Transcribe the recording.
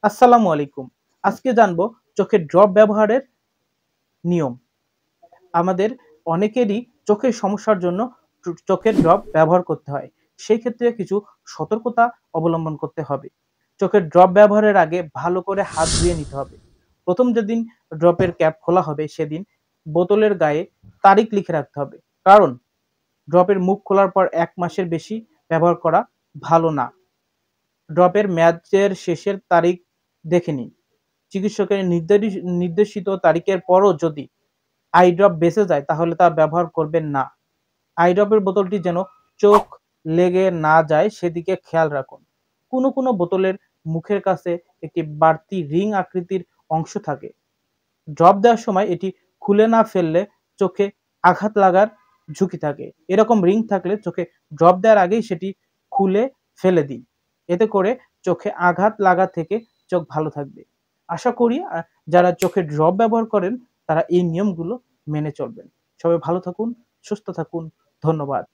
আসসালামু আলাইকুম। আজকে জানবো চোখের ড্রপ ব্যবহারের নিয়ম। আমাদের অনেকেরই চোখের সমস্যার জন্য চোখের ড্রপ ব্যবহার করতে হয়। সেই ক্ষেত্রে কিছু সতর্কতা অবলম্বন করতে হবে। চোখের ড্রপ ব্যবহারের আগে ভালো করে হাত ধুয়ে নিতে হবে। প্রথম যেদিন ড্রপের ক্যাপ খোলা হবে সেদিন বোতলের গায়ে তারিখ লিখে রাখতে হবে। কারণ ড্রপের মুখ খোলার পর ১ মাসের বেশি ব্যবহার করা ভালো না। ড্রপের মেয়াদের শেষের তারিখ দেখে নিন। চিকিৎসকের নির্দেশিত তারিখের পরও যদি আই ড্রপ বেঁচে যায় তাহলে তা ব্যবহার করবেন না। আই ড্রপের বোতলটি যেন চোখ লেগে না যায় সেদিকে খেয়াল রাখুন। কোনো কোনো বোতলের মুখের কাছে একটি বাড়তি রিং আকৃতির অংশ থাকে। ড্রপ দেওয়ার সময় এটি খুলে না ফেললে চোখে আঘাত লাগার ঝুঁকি থাকে। এরকম রিং থাকলে চোখে ড্রপ দেওয়ার আগেই সেটি খুলে ফেলে দিন। এতে করে চোখে আঘাত লাগা থেকে চোখ ভালো থাকবে। আশা করি যারা চোখে ড্রপ ব্যবহার করেন তারা এই নিয়মগুলো মেনে চলবেন। সবাই ভালো থাকুন, সুস্থ থাকুন। ধন্যবাদ।